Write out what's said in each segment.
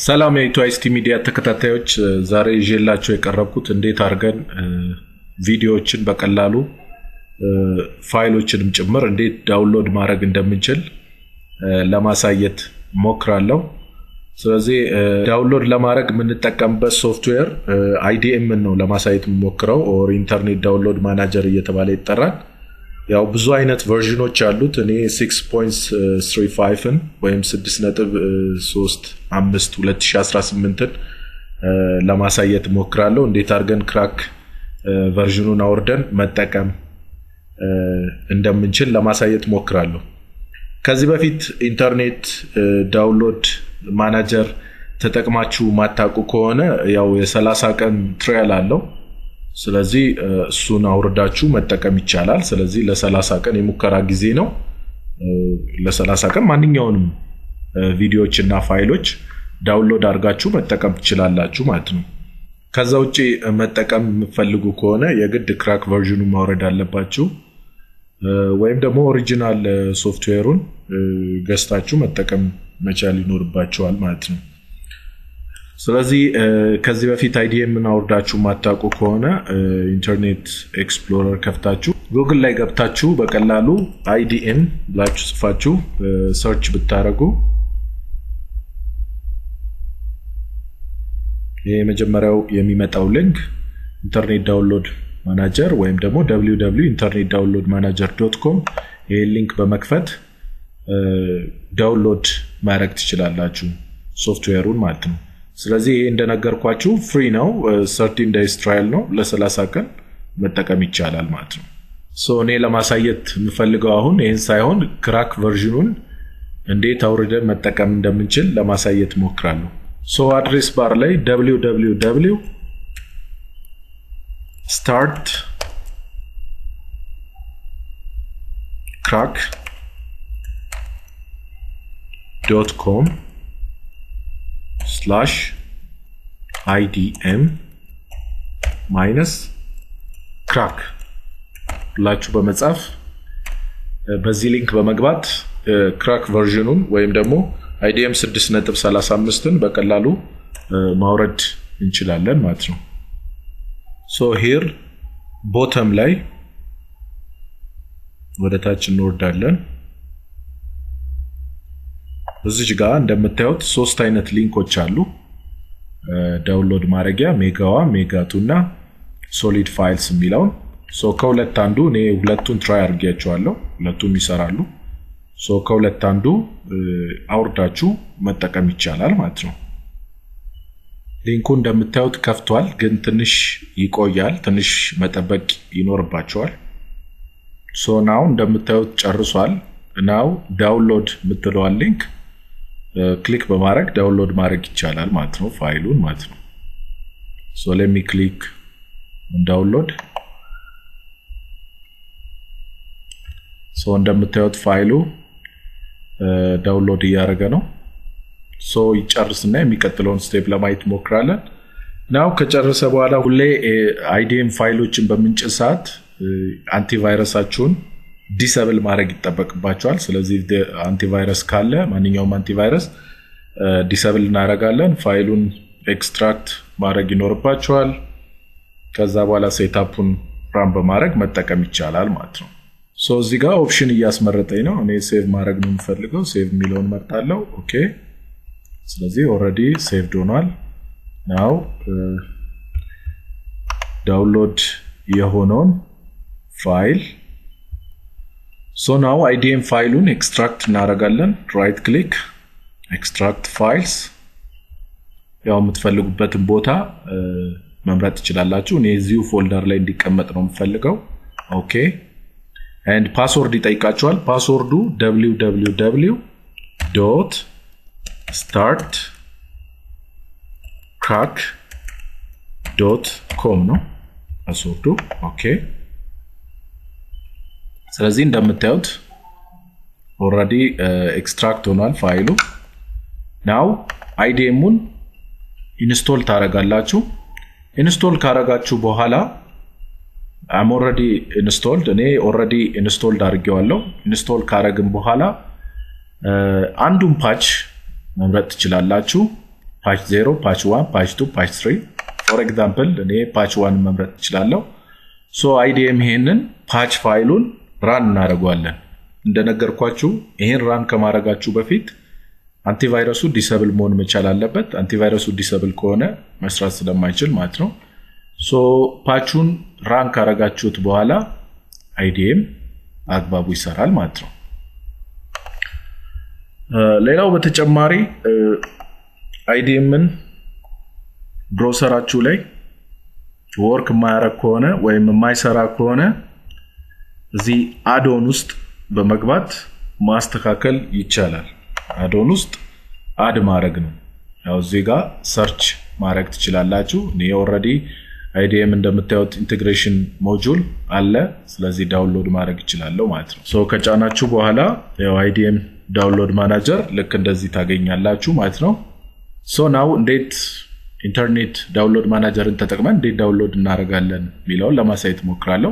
ሰላም የኢትዮአይስቲ ሚዲያ ተከታታዮች ዛሬ ይዤላችሁ የቀረብኩት እንዴት አድርገን ቪዲዮዎችን በቀላሉ ፋይሎችንም ጭምር እንዴት ዳውንሎድ ማድረግ እንደምንችል ለማሳየት ሞክራለሁ። ስለዚህ ዳውንሎድ ለማድረግ የምንጠቀምበት ሶፍትዌር IDM ነው ለማሳየት ሞክረው ኦር ኢንተርኔት ዳውንሎድ ማናጀር እየተባለ ይጠራል። ያው ብዙ አይነት ቨርዥኖች አሉት። እኔ 6.35 ወይም 6.35 2018 ለማሳየት ሞክራለሁ እንዴት አድርገን ክራክ ቨርዥኑን አውርደን መጠቀም እንደምንችል ለማሳየት ሞክራለሁ። ከዚህ በፊት ኢንተርኔት ዳውንሎድ ማናጀር ተጠቅማችሁ ማታውቁ ከሆነ ያው የ30 ቀን ትራያል አለው። ስለዚህ እሱን አውርዳችሁ መጠቀም ይቻላል። ስለዚህ ለ30 ቀን የሙከራ ጊዜ ነው። ለ30 ቀን ማንኛውንም ቪዲዮዎችና ፋይሎች ዳውንሎድ አድርጋችሁ መጠቀም ትችላላችሁ ማለት ነው። ከዛ ውጪ መጠቀም የምትፈልጉ ከሆነ የግድ ክራክ ቨርዥኑን ማውረድ አለባችሁ ወይም ደግሞ ኦሪጂናል ሶፍትዌሩን ገዝታችሁ መጠቀም መቻል ይኖርባችኋል ማለት ነው። ስለዚህ ከዚህ በፊት IDM አውርዳችሁ ማታውቁ ከሆነ ኢንተርኔት ኤክስፕሎረር ከፍታችሁ ጉግል ላይ ገብታችሁ በቀላሉ IDM ብላችሁ ጽፋችሁ ሰርች ብታረጉ የመጀመሪያው የሚመጣው ሊንክ ኢንተርኔት ዳውንሎድ ማናጀር ወይም ደግሞ www.internetdownloadmanager.com ይሄ ሊንክ በመክፈት ዳውንሎድ ማድረግ ትችላላችሁ ሶፍትዌሩን ማለት ነው። ስለዚህ ይሄ እንደነገርኳችሁ ፍሪ ነው 13 days trial ነው ለ30 ቀን መጠቀም ይቻላል ማለት ነው። እኔ ለማሳየት የምፈልገው አሁን ይሄን ሳይሆን ክራክ ቨርዥኑን እንዴት አውርደን መጠቀም እንደምንችል ለማሳየት ሞክራለሁ። አድሬስ ባር ላይ www.crack.com/idm-crack ብላችሁ በመጻፍ በዚህ ሊንክ በመግባት ክራክ ቨርዥኑን ወይም ደግሞ IDM 6.35ን በቀላሉ ማውረድ እንችላለን ማለት ነው። here bottom ላይ ወደታች እንወርዳለን። እዚህ ጋር እንደምታዩት ሶስት አይነት ሊንኮች አሉ። ዳውንሎድ ማድረጊያ ሜጋቱና ሶሊድ ፋይልስ የሚለው ከሁለት አንዱ እኔ ሁለቱን ትራይ አድርጌያቸዋለሁ። ሁለቱም ይሰራሉ። ከሁለት አንዱ አውርዳችሁ መጠቀም ይቻላል ማለት ነው። ሊንኩ እንደምታዩት ከፍቷል፣ ግን ትንሽ ይቆያል። ትንሽ መጠበቅ ይኖርባቸዋል። ናው እንደምታዩት ጨርሷል። ናው ዳውንሎድ የምትለዋል ሊንክ ክሊክ በማድረግ ዳውንሎድ ማድረግ ይቻላል ማለት ነው ፋይሉን ማለት ነው። let me click on download. እንደምታዩት ፋይሉ ዳውንሎድ እያደረገ ነው። ይጨርስና የሚቀጥለውን ስቴፕ ለማየት ሞክራለን። ናው ከጨረሰ በኋላ ሁሌ IDM ፋይሎችን በምንጭን ሰዓት አንቲቫይረሳችሁን ዲሰብል ማድረግ ይጠበቅባቸዋል። ስለዚህ አንቲቫይረስ ካለ ማንኛውም አንቲቫይረስ ዲሰብል እናደርጋለን። ፋይሉን ኤክስትራክት ማድረግ ይኖርባቸዋል። ከዛ በኋላ ሴትአፑን ራን በማድረግ መጠቀም ይቻላል ማለት ነው። እዚህ ጋር ኦፕሽን እያስመረጠኝ ነው። እኔ ሴቭ ማድረግ ነው የምፈልገው። ሴቭ የሚለውን መርጣለሁ። ኦኬ። ስለዚህ ኦልሬዲ ሴቭድ ሆኗል። ናው ዳውንሎድ የሆነውን ፋይል ናው IDM ፋይሉን ኤክስትራክት እናደርጋለን። ራይት ክሊክ ኤክስትራክት ፋይልስ። ያው የምትፈልጉበትን ቦታ መምረጥ ትችላላችሁ። እኔ እዚሁ ፎልደር ላይ እንዲቀመጥ ነው የምፈልገው። ኦኬ and ፓስወርድ ይጠይቃችኋል። ፓስወርዱ www.startcrack.com ነው ፓስወርዱ። ኦኬ። ስለዚህ እንደምታዩት ኦልሬዲ ኤክስትራክት ሆኗል ፋይሉ። ናው IDM-ን ኢንስቶል ታረጋላችሁ። ኢንስቶል ካረጋችሁ በኋላ I'm already installed እኔ already installed አድርጌዋለሁ። ኢንስቶል ካረግን በኋላ አንዱን ፓች መምረጥ ትችላላችሁ። patch 0 patch 1 patch 2 patch 3 for example እኔ patch 1 መምረጥ እችላለሁ so IDM ይሄንን patch ፋይሉን run እናደርጋለን እንደነገርኳችሁ ይሄን run ከማድረጋችሁ በፊት አንቲቫይረሱ ዲሰብል መሆን መቻል አለበት አንቲቫይረሱ ዲሰብል ከሆነ መስራት ስለማይችል ማለት ነው so patchን run ካረጋችሁት በኋላ IDM አግባቡ ይሰራል ማለት ነው ሌላው በተጨማሪ IDMን ብራውዘራችሁ ላይ ወርክ ማያረግ ከሆነ ወይም የማይሰራ ከሆነ እዚህ አዶን ውስጥ በመግባት ማስተካከል ይቻላል አዶን ውስጥ አድ ማድረግ ነው ያው እዚህ ጋር ሰርች ማድረግ ትችላላችሁ እኔ ኦሬዲ IDM እንደምታዩት ኢንተግሬሽን ሞጁል አለ ስለዚህ ዳውንሎድ ማድረግ ይችላል ማለት ነው ሶ ከጫናችሁ በኋላ ያው IDM ዳውንሎድ ማናጀር ልክ እንደዚህ ታገኛላችሁ ማለት ነው ሶ ናው እንዴት ኢንተርኔት ዳውንሎድ ማናጀርን ተጠቅመን እንዴት ዳውንሎድ እናደርጋለን ሚለው ለማሳየት ሞክራለሁ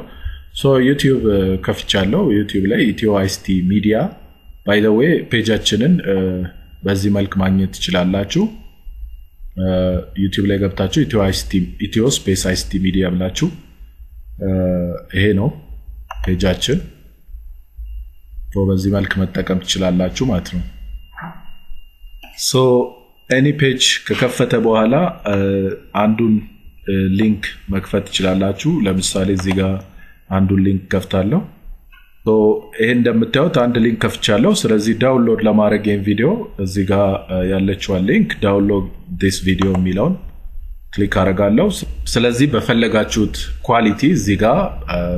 ሶ ዩቲዩብ ከፍቻለሁ ዩቲዩብ ላይ Ethio ICT ሚዲያ by the way ፔጃችንን በዚህ መልክ ማግኘት ትችላላችሁ ዩቲዩብ ላይ ገብታችሁ Ethio space ICT ሚዲያ ብላችሁ ይሄ ነው ፔጃችን በዚህ መልክ መጠቀም ትችላላችሁ ማለት ነው ሶ any page ከከፈተ በኋላ አንዱን ሊንክ መክፈት ትችላላችሁ ለምሳሌ እዚህ ጋር አንዱን ሊንክ ከፍታለሁ ሶ ይሄ እንደምታዩት አንድ ሊንክ ከፍቻለሁ ስለዚህ ዳውንሎድ ለማድረግ ይሄን ቪዲዮ እዚህ ጋር ያለችው ሊንክ ዳውንሎድ this video የሚለውን ክሊክ አደርጋለሁ ስለዚህ በፈለጋችሁት ኳሊቲ እዚህ ጋር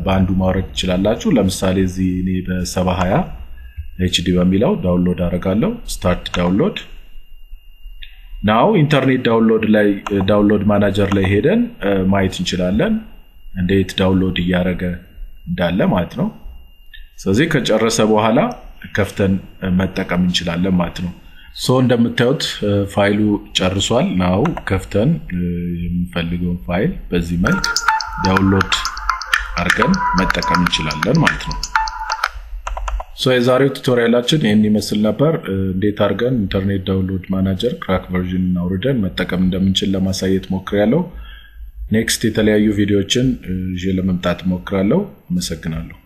በአንዱ ማውረድ ትችላላችሁ ለምሳሌ እዚህ እኔ በ720 HD በሚለው ዳውንሎድ አደርጋለሁ ስታርት ዳውንሎድ now ኢንተርኔት ዳውንሎድ ላይ ዳውንሎድ ማናጀር ላይ ሄደን ማየት እንችላለን እንዴት ዳውንሎድ ያደረገ እንዳለ ማለት ነው ስለዚህ ከጨረሰ በኋላ ከፍተን መጠቀም እንችላለን ማለት ነው ሶ እንደምታዩት ፋይሉ ጨርሷል now ከፍተን የምንፈልገው ፋይል በዚህ መልክ ዳውንሎድ አድርገን መጠቀም እንችላለን ማለት ነው ሶ የዛሬው ቱቶሪያላችን ይሄን ይመስል ነበር እንዴት አድርገን ኢንተርኔት ዳውንሎድ ማናጀር ክራክ ቨርዥን አውርደን መጠቀም እንደምንችል ለማሳየት ሞክሬያለሁ ኔክስት የተለያዩ ቪዲዮዎችን ይዤ ለመምጣት ሞክራለሁ አመሰግናለሁ